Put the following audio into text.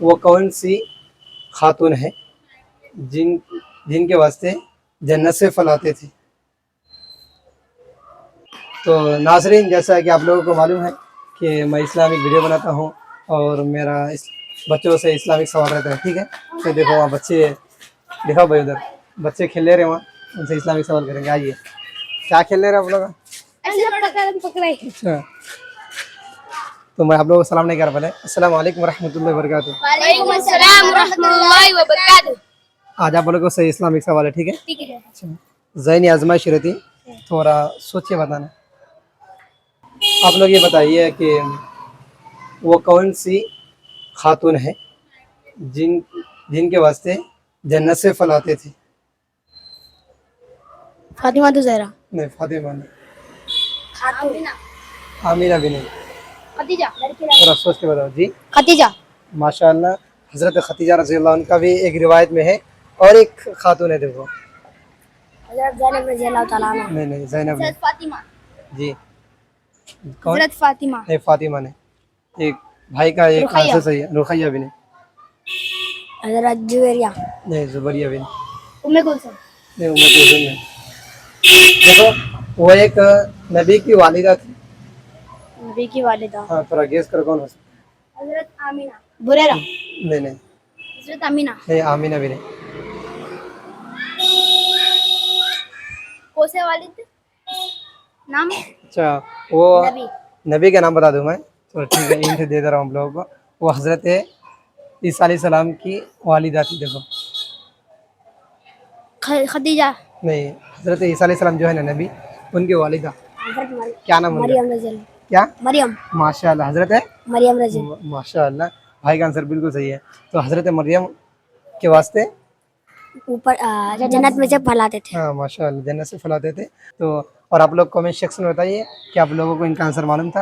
वो कौन सी खातून है जिनके वास्ते जन्नत से फल आते थे। तो नाज़रीन, जैसा कि आप लोगों को मालूम है कि मैं इस्लामिक वीडियो बनाता हूँ और मेरा बच्चों से इस्लामिक सवाल रहता है, ठीक है। तो देखो वहाँ बच्चे, दिखाओ भाई, उधर बच्चे खेल ले रहे हैं, वहाँ उनसे इस्लामिक सवाल करेंगे। आइए, क्या खेल ले रहे हैं आप लोग? अच्छा, तो मैं आप लोगों को सलाम नहीं कर पा रहे। अस्सलाम वालेकुम रहमतुल्लाहि व बरकातुहू। वालेकुम अस्सलाम रहमतुल्लाहि व बरकातुहू। आज आप लोगों को सही इस्लामिक सवाल है, ठीक है। ठीक है। अच्छा, ज़हनी आजमाइश रहती, थोड़ा सोचिए बताना। आप लोग ये बताइए कि वो कौन सी खातून है जिनके वास्ते जन्नत से फल आते थे। फातिमा तो ज़हरा। नहीं, फातिमा नहीं, आमीना। आमीना भी नहीं। खदीजा। थोड़ा सोच के बताओ जी। खदीजा। माशाअल्लाह, हज़रत खदीजा रज़ी अल्लाह अन्हा का भी एक रिवायत में है, और एक खातून है, देखो। हज़रत ज़ैनब रज़ी अल्लाह तआला अन्हा। नहीं, ज़ैनब नहीं। हज़रत फातिमा। जी, कौन? हज़रत फातिमा। नहीं, फातिमा नहीं। एक भाई का एक रुक़ैया। आंसर सही है। रुक़ैया भी नहीं। हज़रत जुवैरिया। नहीं, ज़ुबैरिया भी नहीं। उम्मे कुलसूम। नहीं, उम्मे कुलसूम नहीं। देखो, वो एक नबी की वालिदा थी। नबी की वालिदा। हाँ, थोड़ा गेस करो कौन हो सकता हज़रत आमीना। बुरैरा। है। नहीं, हज़रत आमीना। नहीं, आमीना भी नहीं। कोसे वालिद नाम? अच्छा, वो नबी। नबी का नाम बता दूं मैं, तो ठीक है, इंट दे रहा हूँ हम लोगों को। वो हज़रत ईसा अलैहिस्सलाम की वालिदा थी, देखो। खदीजा। नहीं, हज़रत ईसा अलैहिस्सलाम जो है ना नबी, उनकी वालिदा। क्या नाम उनका? मरियम रज़ी अल्लाह। क्या? मरियम। माशाअल्लाह, हज़रत मरियम रज़ी। माशाअल्लाह, भाई का आंसर बिल्कुल सही है। तो हज़रत मरियम के वास्ते ऊपर जन्नत में से फल आते थे। हाँ, माशाअल्लाह, जन्नत से फल आते थे। तो और आप लोग कमेंट सेक्शन में बताइए कि आप लोगों को इनका आंसर मालूम था।